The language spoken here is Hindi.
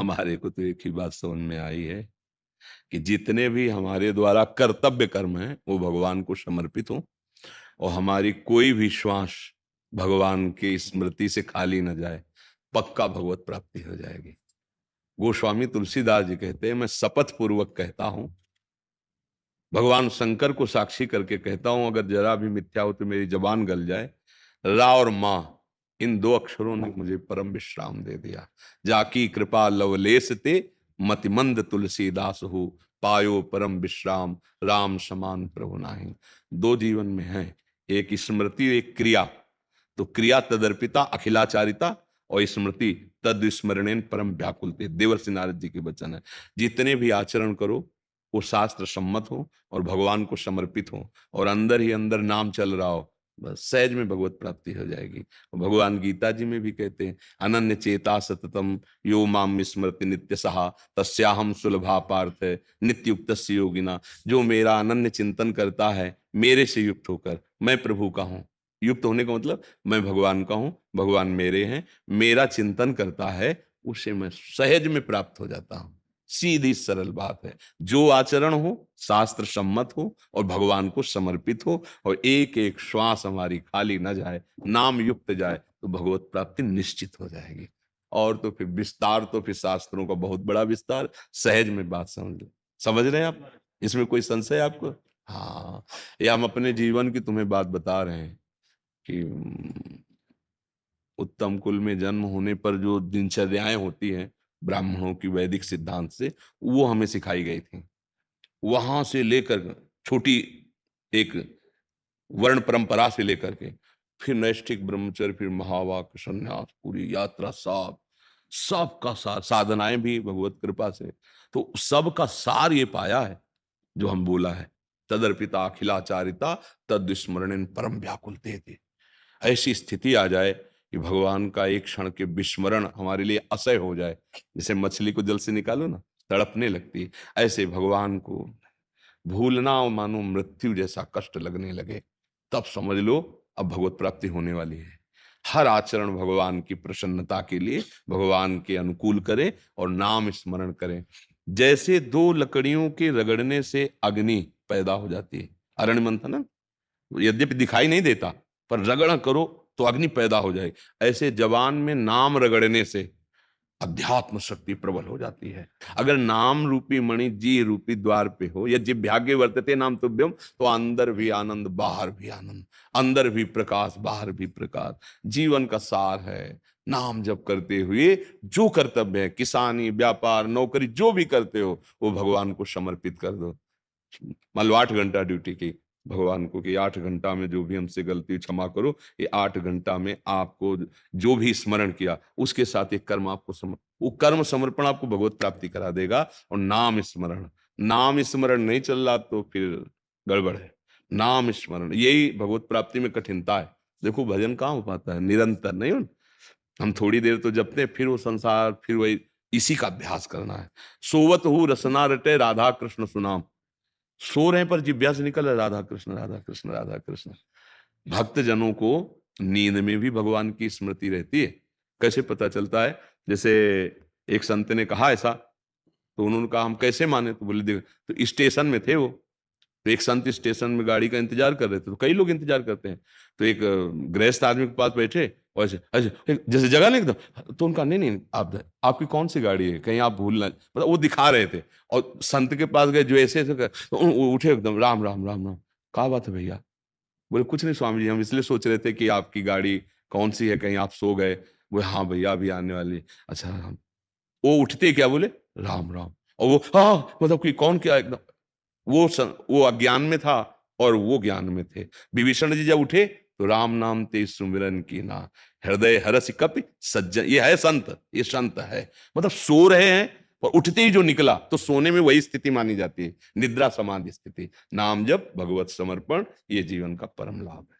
हमारे को तो एक ही बात समझ में आई है कि जितने भी हमारे द्वारा कर्तव्य कर्म हैं वो भगवान को समर्पित हों, और हमारी कोई भी श्वास भगवान की स्मृति से खाली न जाए, पक्का भगवत प्राप्ति हो जाएगी। गोस्वामी तुलसीदास जी कहते हैं, मैं शपथ पूर्वक कहता हूं, भगवान शंकर को साक्षी करके कहता हूं, अगर जरा भी मिथ्या हो तो मेरी जबान गल जाए, रा और मां इन दो अक्षरों ने मुझे परम विश्राम दे दिया। जाकी कृपा लवलेस ते मतिमंद तुलसीदास हो, पायो परम विश्राम राम समान प्रभु नाही। दो जीवन में है, एक स्मृति एक क्रिया। तो क्रिया तदर्पिता अखिलाचारिता, और स्मृति तद स्मरणेन परम व्याकुलते। देवर्षि नारद जी के वचन है। जितने भी आचरण करो वो शास्त्र सम्मत हो और भगवान को समर्पित हो, और अंदर ही अंदर नाम चल रहा हो, बस सहज में भगवत प्राप्ति हो जाएगी। भगवान गीता जी में भी कहते हैं, अनन्य चेता सततम यो माम स्मृति नित्य सहा तस्याहम सुलभा पार्थ नित्य युक्त योगिना। जो मेरा अनन्य चिंतन करता है, मेरे से युक्त होकर, मैं प्रभु का हूं, युक्त होने का मतलब मैं भगवान का हूं, भगवान मेरे हैं, मेरा चिंतन करता है, उसे मैं सहज में प्राप्त हो जाता हूं। सीधी सरल बात है। जो आचरण हो शास्त्र सम्मत हो और भगवान को समर्पित हो, और एक एक श्वास हमारी खाली न जाए, नाम युक्त जाए, तो भगवत प्राप्ति निश्चित हो जाएगी। और तो फिर विस्तार, तो फिर शास्त्रों का बहुत बड़ा विस्तार, सहज में बात समझ लो। समझ रहे हैं आप? इसमें कोई संशय आपको? हाँ, ये हम अपने जीवन की तुम्हें बात बता रहे हैं कि उत्तम कुल में जन्म होने पर जो दिनचर्याएं होती हैं ब्राह्मणों की वैदिक सिद्धांत से, वो हमें सिखाई गई थी। वहां से लेकर छोटी एक वर्ण परंपरा से लेकर के फिर नैष्ठिक ब्रह्मचर्य, फिर महावाक्य संन्यास, पूरी यात्रा, सब सबका सार, साधनाएं भी भगवत कृपा से, तो सबका सार ये पाया है जो हम बोला है, तदर्पिता अखिलाचारिता तद स्मरण परम व्याकुल थे। ऐसी स्थिति आ जाए कि भगवान का एक क्षण के विस्मरण हमारे लिए असह्य हो जाए। जैसे मछली को जल से निकालो ना, तड़पने लगती है, ऐसे भगवान को भूलना और मानो मृत्यु जैसा कष्ट लगने लगे, तब समझ लो अब भगवत प्राप्ति होने वाली है। हर आचरण भगवान की प्रसन्नता के लिए, भगवान के अनुकूल करें और नाम स्मरण करें। जैसे दो लकड़ियों के रगड़ने से अग्नि पैदा हो जाती है, अरण्य मंथन यद्यपि दिखाई नहीं देता, पर रगड़ करो तो अग्नि पैदा हो जाए, ऐसे जवान में नाम रगड़ने से अध्यात्म शक्ति प्रबल हो जाती है। अगर नाम रूपी मणि जी रूपी द्वार पे हो, या जिह्वाग्रे वर्तते नाम तुभ्यम, तो अंदर भी आनंद बाहर भी आनंद, अंदर भी प्रकाश बाहर भी प्रकाश। जीवन का सार है नाम जप करते हुए जो कर्तव्य है, किसानी, व्यापार, नौकरी, जो भी करते हो वो भगवान को समर्पित कर दो। मान लो 8 घंटा ड्यूटी की, भगवान को कि 8 घंटा में जो भी हमसे गलती क्षमा करो, ये 8 घंटा में आपको जो भी स्मरण किया उसके साथ एक कर्म आपको वो कर्म समर्पण आपको भगवत प्राप्ति करा देगा। और नाम स्मरण, नाम स्मरण नहीं चल रहा तो फिर गड़बड़ है। नाम स्मरण, यही भगवत प्राप्ति में कठिनता है। देखो भजन कहाँ हो पाता है निरंतर, नहीं हो? हम थोड़ी देर तो जपते हैं, फिर वो संसार, फिर वही, इसी का अभ्यास करना है। सोवत हूँ रसना रटे राधा कृष्ण सुनाम, सो रहे पर जिब्या से निकल राधा कृष्ण राधा कृष्ण राधा कृष्ण। भक्त जनों को नींद में भी भगवान की स्मृति रहती है। कैसे पता चलता है? जैसे एक संत ने कहा ऐसा, तो उन्होंने कहा हम कैसे माने, तो बोले देख, तो स्टेशन में थे वो, तो एक संत स्टेशन में गाड़ी का इंतजार कर रहे थे, तो कई लोग इंतजार करते हैं, तो एक गृहस्थ आदमी के पास बैठे और ऐसे ऐसे जैसे जगह नहीं एकदम, तो उनका नहीं नहीं आप, आपकी कौन सी गाड़ी है, कहीं आप भूल ना, मतलब वो दिखा रहे थे। और संत के पास गए जो ऐसे ऐसे तो वो उठे एकदम, राम राम राम राम, क्या बात है भैया? बोले कुछ नहीं स्वामी जी, हम इसलिए सोच रहे थे कि आपकी गाड़ी कौन सी है, कहीं आप सो गए। बोले हाँ भैया अभी आने वाली है। अच्छा राम। वो उठते क्या बोले राम राम, और वो हाँ मतलब कि कौन क्या एकदम, वो अज्ञान में था और वो ज्ञान में थे। विभीषण जी जब उठे तो राम नाम ते सुमिरन की ना, हृदय हरस कपि सज्जन, ये है संत, ये संत है। मतलब सो रहे हैं और उठते ही जो निकला, तो सोने में वही स्थिति मानी जाती है, निद्रा समाधि स्थिति। नाम जप, भगवत समर्पण, ये जीवन का परम लाभ है।